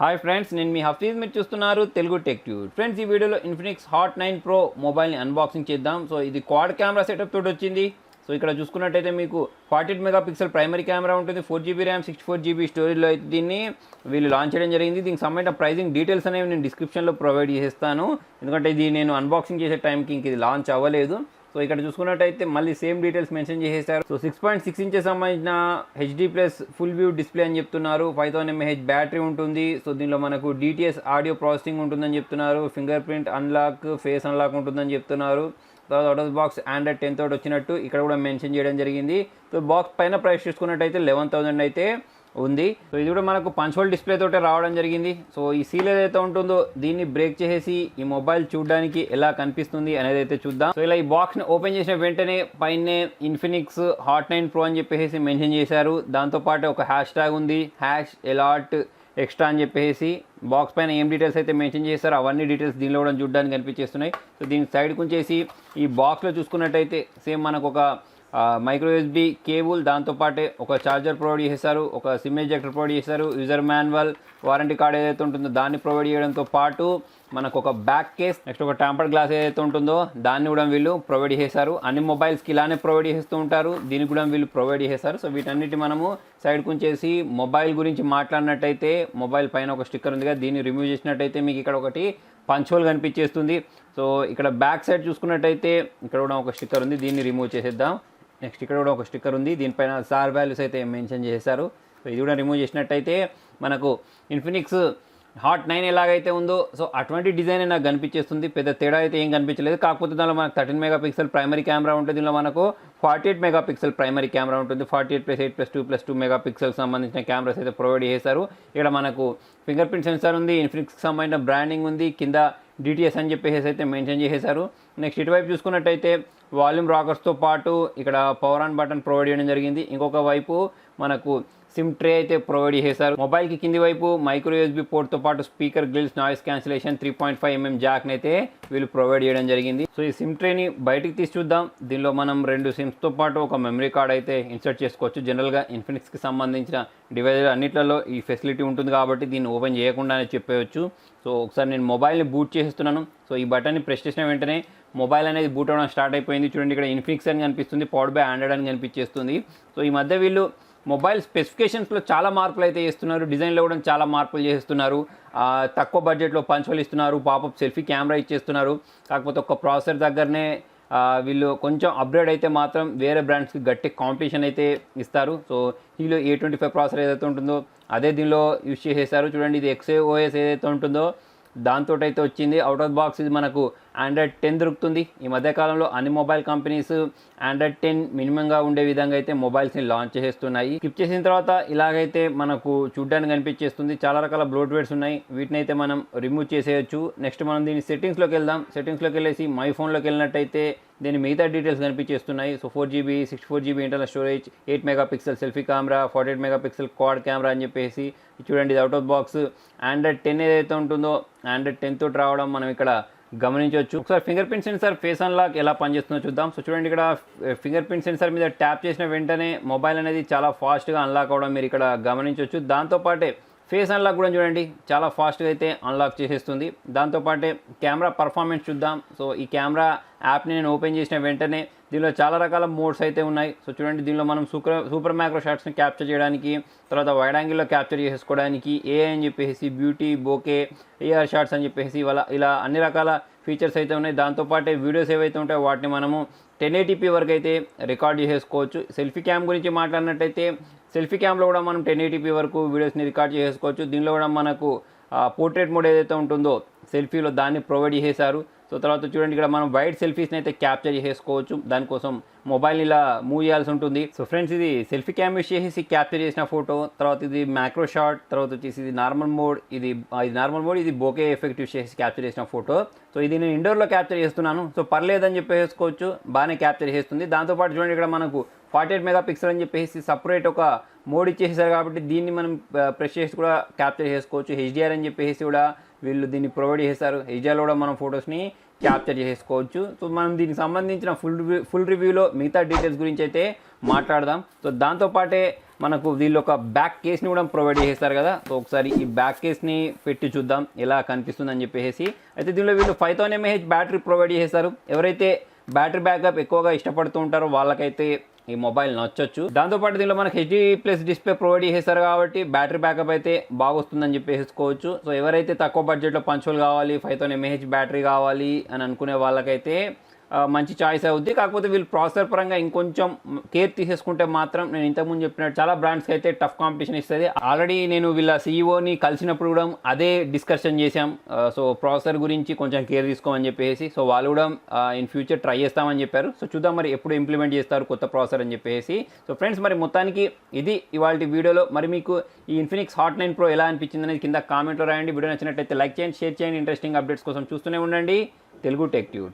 Hi friends, నేను మీ హఫీజ్. మీరు చూస్తున్నారు తెలుగు టెక్ ట్యూబ్. ఫ్రెండ్స్, ఈ వీడియోలో ఇన్ఫినిక్స్ హాట్ 9 ప్రో మొబైల్ని అన్బాక్సింగ్ చేద్దాం. సో ఇది క్వాడ్ కెమెరా సెటప్ తోటి వచ్చింది. సో ఇక్కడ చూసుకున్నట్టయితే మీకు 48 మెగాపిక్సెల్ ప్రైమరీ కెమెరా ఉంటుంది, 4GB ర్యామ్, 64GB స్టోరేజ్లో అయితే దీన్ని వీళ్ళు లాంచ్ చేయడం జరిగింది. దీనికి సంబంధించిన ప్రైజింగ్ డీటెయిల్స్ అనేవి నేను డిస్క్రిప్షన్లో ప్రొవైడ్ చేస్తాను, ఎందుకంటే ఇది నేను అన్బాక్సింగ్ చేసే టైంకి ఇంక ఇది లాంచ్ అవ్వలేదు. సో ఇక్కడ చూసుకున్నట్టయితే మళ్ళీ సేమ్ డీటెయిల్స్ మెన్షన్ చేసేసారు. సో 6.6 ఇంచెస్ సంబంధించిన HD plus full view display అని చెప్తున్నారు. 5000 mAh బ్యాటరీ ఉంటుంది. సో దీనిలో మనకు డిటిఎస్ ఆడియో ప్రాసెసింగ్ ఉంటుందని చెప్తున్నారు. Finger print unlock, face unlock ఉంటుందని చెప్తున్నారు. తర్వాత అవుట్ ఆఫ్ బాక్స్ ఆండ్రాయిడ్ 10 తోటి వచ్చినట్టు ఇక్కడ కూడా మెన్షన్ చేయడం జరిగింది. సో బాక్స్ పైన ప్రైస్ చూసుకున్నట్టయితే 11,000 అయితే ఉంది. సో ఇది కూడా మనకు పంచ్ హోల్ డిస్ప్లే తోటే రావడం జరిగింది. సో ఈ సీల్ ఏదైతే ఉంటుందో దీన్ని బ్రేక్ చేసేసి ఈ మొబైల్ చూడడానికి ఎలా కనిపిస్తుంది అనేది అయితే చూద్దాం. సో ఇలా ఈ బాక్స్ని ఓపెన్ చేసిన వెంటనే పైనే ఇన్ఫినిక్స్ హాట్ 9 ప్రో అని చెప్పేసి మెన్షన్ చేశారు. దాంతోపాటు ఒక హ్యాష్ ట్యాగ్ ఉంది, #ఎలాట్ ఎక్స్ట్రా అని చెప్పేసి. బాక్స్ పైన ఏం డీటెయిల్స్ అయితే మెన్షన్ చేశారో అవన్నీ డీటెయిల్స్ దీనిలో కూడా చూడడానికి కనిపించేస్తున్నాయి. సో దీని సైడ్కి ఉంచేసి ఈ బాక్స్లో చూసుకున్నట్టయితే సేమ్ మనకు ఒక మైక్రో యూఎస్బీ కేబుల్, దాంతోపాటే ఒక ఛార్జర్ ప్రొవైడ్ చేశారు, ఒక సిమ్ ఎజెక్టర్ ప్రొవైడ్ చేశారు, యూజర్ మాన్యువల్, వారంటీ కార్డ్ ఏదైతే ఉంటుందో దాన్ని ప్రొవైడ్ చేయడంతో పాటు మనకు ఒక బ్యాక్ కేస్, నెక్స్ట్ ఒక టెంపర్డ్ గ్లాస్ ఏదైతే ఉంటుందో దాన్ని కూడా వీళ్ళు ప్రొవైడ్ చేశారు. అన్ని మొబైల్స్కి ఇలానే ప్రొవైడ్ చేస్తూ ఉంటారు, దీనికి కూడా వీళ్ళు ప్రొవైడ్ చేశారు. సో వీటన్నిటి మనము సైడ్కి ఉంచేసి మొబైల్ గురించి మాట్లాడినట్టయితే మొబైల్ పైన ఒక స్టిక్కర్ ఉంది కదా, దీన్ని రిమూవ్ చేసినట్టయితే మీకు ఇక్కడ ఒకటి పంచ్ హోల్ కనిపించేస్తుంది. సో ఇక్కడ బ్యాక్ సైడ్ చూసుకున్నట్టయితే ఇక్కడ కూడా ఒక స్టిక్కర్ ఉంది, దీన్ని రిమూవ్ చేసేద్దాం. నెక్స్ట్ ఇక్కడ కూడా ఒక స్టిక్కర్ ఉంది, దీనిపైన సార్ వాల్యూస్ అయితే మెన్షన్ చేశారు. సో ఇది కూడా రిమూవ్ చేసినట్టయితే మనకు ఇన్ఫినిక్స్ హాట్ 9 ఎలాగైతే ఉందో సో అటువంటి డిజైన్ నాకు కనిపించేస్తుంది. పెద్ద తేడా అయితే ఏం కనిపించలేదు. కాకపోతే దానిలో మనకు 13 మెగాపిక్సెల్ ప్రైమరీ కెమెరా ఉంటుంది, దీనిలో మనకు 48 మెగాపిక్సెల్ ప్రైమరీ కెమెరా ఉంటుంది. 48+8+2+2 మెగాపిక్సెల్ సంబంధించిన కెమెరాస్ అయితే ప్రొవైడ్ చేశారు. ఇక్కడ మనకు ఫింగర్ ప్రింట్ సెన్సార్ ఉంది, ఇన్ఫినిక్స్కి సంబంధించిన బ్రాండింగ్ ఉంది, కింద డిటిఎస్ అని చెప్పేసి అయితే మెన్షన్ చేసేశారు. నెక్స్ట్ ఇటువైపు చూసుకున్నట్టయితే వాల్యూమ్ రాకర్స్తో పాటు ఇక్కడ పవర్ ఆన్ బటన్ ప్రొవైడ్ చేయడం జరిగింది. ఇంకొక వైపు మనకు సిమ్ ట్రే అయితే ప్రొవైడ్ చేశారు. మొబైల్కి కింది వైపు మైక్రో యూఎస్బీ పోర్ట్తో పాటు speaker grills, noise cancellation, 3.5mm జాక్ని అయితే వీళ్ళు ప్రొవైడ్ చేయడం జరిగింది. సో ఈ సిమ్ ట్రేని బయటికి తీసి చూద్దాం. దీనిలో మనం 2 సిమ్స్తో పాటు ఒక మెమరీ కార్డ్ అయితే ఇన్సర్ట్ చేసుకోవచ్చు. జనరల్గా ఇన్ఫినిక్స్కి సంబంధించిన డివైజర్ అన్నిట్లలో ఈ ఫెసిలిటీ ఉంటుంది కాబట్టి దీన్ని ఓపెన్ చేయకుండానే చెప్పేయచ్చు. సో ఒకసారి నేను మొబైల్ని బూట్ చేస్తున్నాను. సో ఈ బటన్ని ప్రెస్ చేసిన వెంటనే మొబైల్ అనేది బూట్ అవ్వడం స్టార్ట్ అయిపోయింది. చూడండి, ఇక్కడ ఇన్ఫినిక్స్ అని కనిపిస్తుంది, పవర్డ్ బై ఆండ్రాయిడ్ అని కనిపించేస్తుంది. సో ఈ మధ్య వీళ్ళు మొబైల్ స్పెసిఫికేషన్స్లో చాలా మార్పులు అయితే చేస్తున్నారు, డిజైన్లో కూడా చాలా మార్పులు చేస్తున్నారు. తక్కువ బడ్జెట్లో పంచ్ హోల్ ఇస్తున్నారు, పాపప్ సెల్ఫీ కెమెరా ఇచ్చేస్తున్నారు. కాకపోతే ఒక ప్రాసెసర్ దగ్గరనే వీళ్ళు కొంచెం అప్గ్రేడ్ అయితే మాత్రం వేరే బ్రాండ్స్కి గట్టి కాంపిటీషన్ అయితే ఇస్తారు. సో దీనిలో A25 ప్రాసెసర్ ఏదైతే ఉంటుందో అదే దీనిలో యూజ్ చేసేసారు. చూడండి, ఇది XAOS ఏదైతే ఉంటుందో దాంతో అయితే వచ్చింది. అవుట్ ఆఫ్ బాక్స్ ఇది మనకు ఆండ్రాయిడ్ 10 దొరుకుతుంది. ఈ మధ్యకాలంలో అన్ని మొబైల్ కంపెనీస్ ఆండ్రాయిడ్ 10 మినిమంగా ఉండే విధంగా అయితే మొబైల్స్ని లాంచ్ చేసేస్తున్నాయి. స్కిప్ చేసిన తర్వాత ఇలాగైతే మనకు చూడ్డానికి కనిపించేస్తుంది. చాలా రకాల బ్లోట్వేర్స్ ఉన్నాయి, వీటిని అయితే మనం రిమూవ్ చేసేయచ్చు. నెక్స్ట్ మనం దీని సెట్టింగ్స్లోకి వెళ్దాం. సెట్టింగ్స్లోకి వెళ్ళేసి మై ఫోన్లోకి వెళ్ళినట్టయితే దీని మిగతా డీటెయిల్స్ కనిపించేస్తున్నాయి. So 4GB 64GB internal storage, 8 megapixel selfie camera, 48 megapixel quad camera అని చెప్పేసి చూడండి. ఇది అవుట్ ఆఫ్ బాక్స్ ఆండ్రాయిడ్ 10 ఏదైతే ఉంటుందో ఆండ్రాయిడ్ 10 తోటి రావడం మనం ఇక్కడ గమనించవచ్చు. ఒకసారి finger print censor, face unlock ఎలా పనిచేస్తుందో చూద్దాం. సో చూడండి, ఇక్కడ ఫింగర్ ప్రింట్ సెన్సార్ మీద ట్యాప్ చేసిన వెంటనే మొబైల్ అనేది చాలా ఫాస్ట్గా అన్లాక్ అవ్వడం మీరు ఇక్కడ గమనించవచ్చు. దాంతోపాటే ఫేస్ అన్లాక్ కూడా చూడండి, చాలా ఫాస్ట్గా అయితే అన్లాక్ చేసేస్తుంది. దాంతోపాటే కెమెరా పర్ఫార్మెన్స్ చూద్దాం. సో ఈ కెమెరా యాప్ని నేను ఓపెన్ చేసిన వెంటనే దీనిలో చాలా రకాల మోడ్స్ అయితే ఉన్నాయి. సో చూడండి, దీనిలో మనం సూపర్ మ్యాక్రో షాట్స్ని క్యాప్చర్ చేయడానికి, తర్వాత వైడ్ యాంగిల్లో క్యాప్చర్ చేసుకోవడానికి, AI అని చెప్పేసి, బ్యూటీ, బోకే, AR షాట్స్ అని చెప్పేసి ఇలా అన్ని రకాల ఫీచర్స్ అయితే ఉన్నాయి. దాంతోపాటే వీడియోస్ ఏవైతే ఉంటాయో వాటిని మనము 1080p వరకు అయితే రికార్డ్ చేసుకోవచ్చు. సెల్ఫీ క్యామ్ గురించి మాట్లాడినట్టయితే సెల్ఫీ క్యామ్లో కూడా మనం 1080p వరకు వీడియోస్ని రికార్డ్ చేసుకోవచ్చు. దీనిలో కూడా మనకు పోర్ట్రేట్ మోడ్ ఏదైతే ఉంటుందో సెల్ఫీలో దాన్ని ప్రొవైడ్ చేశారు. సో తర్వాత చూడండి, ఇక్కడ మనం వైడ్ సెల్ఫీస్ని అయితే క్యాప్చర్ చేసుకోవచ్చు. దానికోసం మొబైల్ని ఇలా మూవ్ చేయాల్సి ఉంటుంది. సో ఫ్రెండ్స్, ఇది సెల్ఫీ క్యామ్ యూస్ చేసి క్యాప్చర్ చేసిన ఫోటో. తర్వాత ఇది మ్యాక్రో షాట్, తర్వాత వచ్చేసి ఇది నార్మల్ మోడ్, ఇది నార్మల్ మోడ్, ఇది బోకే ఎఫెక్ట్ యూస్ చేసి క్యాప్చర్ చేసిన ఫోటో. సో ఇది నేను ఇండోర్లో క్యాప్చర్ చేస్తున్నాను. సో పర్లేదని చెప్పేసుకోవచ్చు, బాగానే క్యాప్చర్ చేస్తుంది. దాంతోపాటు చూడండి, ఇక్కడ మనకు 48 మెగాపిక్సెల్ అని చెప్పేసి సపరేట్ ఒక మోడ్ ఇచ్చేసారు కాబట్టి దీన్ని మనం ప్రెస్ చేసి కూడా క్యాప్చర్ చేసుకోవచ్చు. HDR అని చెప్పేసి కూడా వీళ్ళు దీన్ని ప్రొవైడ్ చేశారు. HDRలో కూడా మనం ఫొటోస్ని క్యాప్చర్ చేసుకోవచ్చు. సో మనం దీనికి సంబంధించిన ఫుల్ రివ్యూలో మిగతా డీటెయిల్స్ గురించి అయితే మాట్లాడదాం. సో దాంతోపాటే మనకు వీళ్ళు ఒక బ్యాక్ కేస్ని కూడా ప్రొవైడ్ చేస్తారు కదా. సో ఒకసారి ఈ బ్యాక్ కేస్ని పెట్టి చూద్దాం ఎలా కనిపిస్తుందని చెప్పేసి. అయితే దీనిలో వీళ్ళు 5000 mAh బ్యాటరీ ప్రొవైడ్ చేస్తారు. ఎవరైతే బ్యాటరీ బ్యాకప్ ఎక్కువగా ఇష్టపడుతూ ఉంటారో వాళ్ళకైతే ఈ మొబైల్ నచ్చొచ్చు. దాంతోపాటు దీనిలో మనకి HD+ డిస్ప్లే ప్రొవైడ్ చేస్తారు కాబట్టి బ్యాటరీ బ్యాకప్ అయితే బాగా వస్తుందని చెప్పేసుకోవచ్చు. సో ఎవరైతే తక్కువ బడ్జెట్లో పంచువల్ కావాలి, 5000 mAh బ్యాటరీ కావాలి అని అనుకునే వాళ్ళకైతే మంచి చాయిస్ అవుద్ది. కాకపోతే వీళ్ళు ప్రాసెసర్ పరంగా ఇంకొంచెం కేర్ తీసేసుకుంటే మాత్రం నేను ఇంతకుముందు చెప్పినట్టు చాలా బ్రాండ్స్కి అయితే టఫ్ కాంపిటీషన్ ఇస్తుంది. ఆల్రెడీ నేను వీళ్ళ సీఈఓని కలిసినప్పుడు కూడా అదే డిస్కషన్ చేశాం. సో ప్రాసెసర్ గురించి కొంచెం కేర్ తీసుకోమని చెప్పేసి. సో వాళ్ళు కూడా ఇన్ ఫ్యూచర్ ట్రై చేస్తామని చెప్పారు. సో చూద్దాం మరి ఎప్పుడు ఇంప్లిమెంట్ చేస్తారు కొత్త ప్రాసెసర్ అని చెప్పేసి. సో ఫ్రెండ్స్, మరి మొత్తానికి ఇది ఇవాళ వీడియోలో. మరి మీకు ఈ ఇన్ఫినిక్స్ హాట్ 9 Pro ఎలా అనిపించింది అనేది కింద కామెంట్లో రాయండి. వీడియో నచ్చినట్లయితే లైక్ చేయండి, షేర్ చేయండి. ఇంట్రెస్టింగ్ అప్డేట్స్ కోసం చూస్తూనే ఉండండి తెలుగు టెక్ ట్యూట్స్.